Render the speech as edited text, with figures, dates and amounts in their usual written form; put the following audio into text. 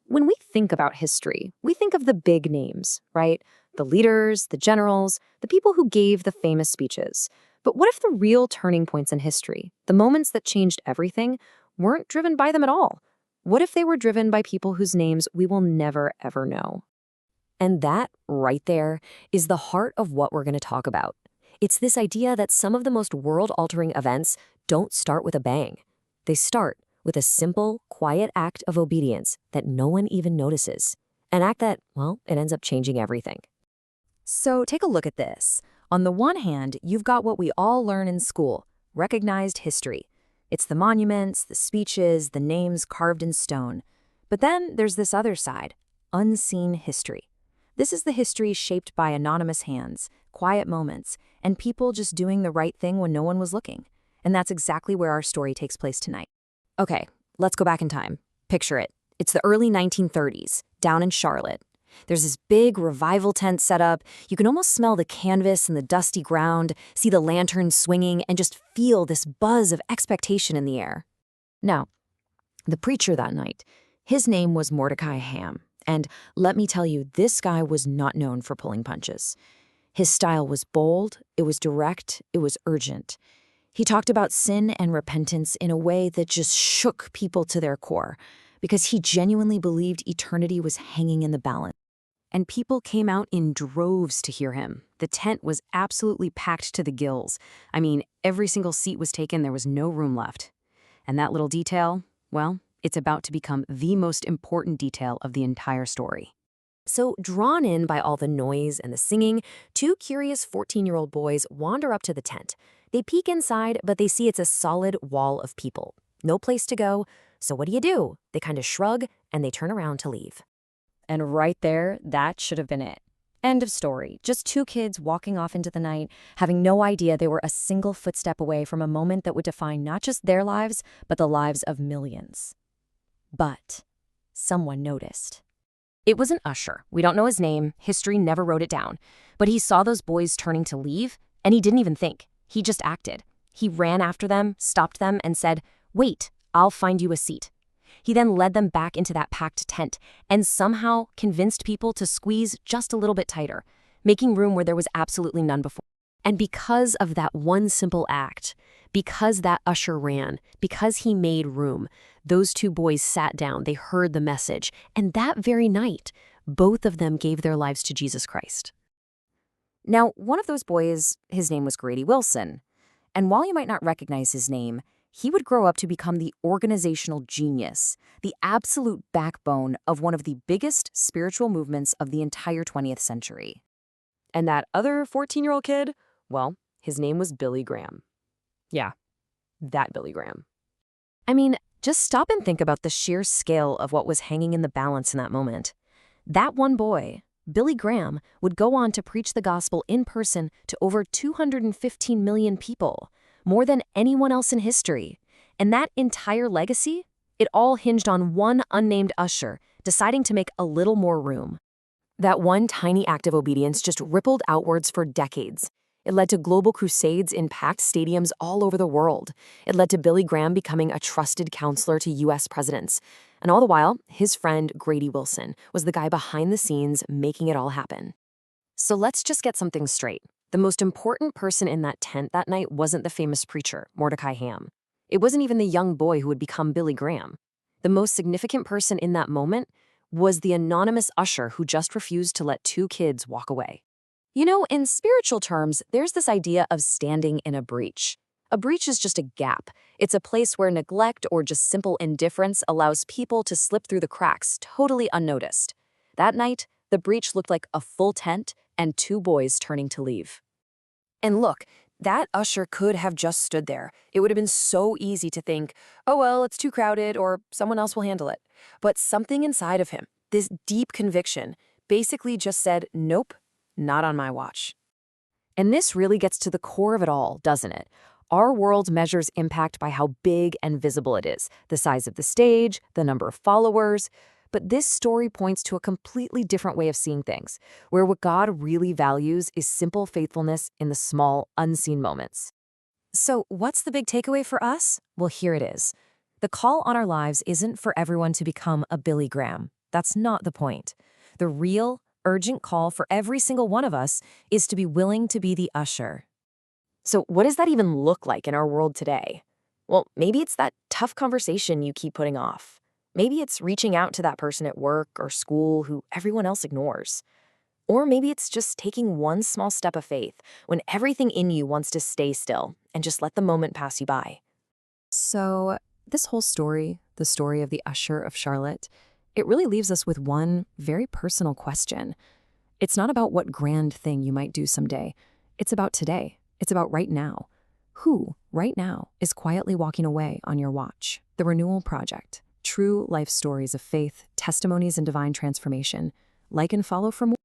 When we think about history, we think of the big names, right? The leaders, the generals, the people who gave the famous speeches. But what if the real turning points in history, the moments that changed everything, weren't driven by them at all? What if they were driven by people whose names we will never, ever know? And that, right there, is the heart of what we're going to talk about. It's this idea that some of the most world-altering events don't start with a bang. They start with a simple, quiet act of obedience that no one even notices. An act that, well, it ends up changing everything. So take a look at this. On the one hand, you've got what we all learn in school, recognized history. It's the monuments, the speeches, the names carved in stone. But then there's this other side, unseen history. This is the history shaped by anonymous hands, quiet moments, and people just doing the right thing when no one was looking. And that's exactly where our story takes place tonight. Okay, let's go back in time. Picture it. It's the early 1930s, down in Charlotte. There's this big revival tent set up. You can almost smell the canvas and the dusty ground, see the lanterns swinging, and just feel this buzz of expectation in the air. Now, the preacher that night, his name was Mordecai Ham. And let me tell you, this guy was not known for pulling punches. His style was bold, it was direct, it was urgent. He talked about sin and repentance in a way that just shook people to their core, because he genuinely believed eternity was hanging in the balance. And people came out in droves to hear him. The tent was absolutely packed to the gills. I mean, every single seat was taken, there was no room left. And that little detail, well, it's about to become the most important detail of the entire story. So, drawn in by all the noise and the singing, two curious 14-year-old boys wander up to the tent. They peek inside, but they see it's a solid wall of people. No place to go, so what do? They kind of shrug, and they turn around to leave. And right there, that should have been it. End of story. Just two kids walking off into the night, having no idea they were a single footstep away from a moment that would define not just their lives, but the lives of millions. But someone noticed. It wasn't Usher. We don't know his name. History never wrote it down. But he saw those boys turning to leave, and he didn't even think. He just acted. He ran after them, stopped them, and said, "Wait, I'll find you a seat." He then led them back into that packed tent and somehow convinced people to squeeze just a little bit tighter, making room where there was absolutely none before. And because of that one simple act, because that usher ran, because he made room, those two boys sat down, they heard the message, and that very night, both of them gave their lives to Jesus Christ. Now, one of those boys, his name was Grady Wilson, and while you might not recognize his name, he would grow up to become the organizational genius, the absolute backbone of one of the biggest spiritual movements of the entire 20th century. And that other 14-year-old kid, well, his name was Billy Graham. Yeah, that Billy Graham. I mean, just stop and think about the sheer scale of what was hanging in the balance in that moment. That one boy, Billy Graham, would go on to preach the gospel in person to over 215 million people, more than anyone else in history. And that entire legacy, it all hinged on one unnamed usher deciding to make a little more room. That one tiny act of obedience just rippled outwards for decades. It led to global crusades in packed stadiums all over the world. It led to Billy Graham becoming a trusted counselor to U.S. presidents. And all the while, his friend Grady Wilson was the guy behind the scenes making it all happen. So let's just get something straight. The most important person in that tent that night wasn't the famous preacher, Mordecai Ham. It wasn't even the young boy who would become Billy Graham. The most significant person in that moment was the anonymous usher who just refused to let two kids walk away. In spiritual terms, there's this idea of standing in a breach. A breach is just a gap. It's a place where neglect or just simple indifference allows people to slip through the cracks totally unnoticed. That night, the breach looked like a full tent and two boys turning to leave. And look, that usher could have just stood there. It would have been so easy to think, oh well, it's too crowded or someone else will handle it. But something inside of him, this deep conviction, basically just said, nope, not on my watch. And this really gets to the core of it all, doesn't it? Our world measures impact by how big and visible it is, the size of the stage, the number of followers. But this story points to a completely different way of seeing things, where what God really values is simple faithfulness in the small, unseen moments. So what's the big takeaway for us? Well, here it is. The call on our lives isn't for everyone to become a Billy Graham. That's not the point. The real, urgent call for every single one of us is to be willing to be the Usher. So, what does that even look like in our world today? Well, maybe it's that tough conversation you keep putting off. Maybe it's reaching out to that person at work or school who everyone else ignores. Or maybe it's just taking one small step of faith when everything in you wants to stay still and just let the moment pass you by. So, this whole story, the story of the Usher of Charlotte, it really leaves us with one very personal question. It's not about what grand thing you might do someday. It's about today. It's about right now. Who, right now, is quietly walking away on your watch? The Renewal Project. True life stories of faith, testimonies, and divine transformation. Like and follow for more.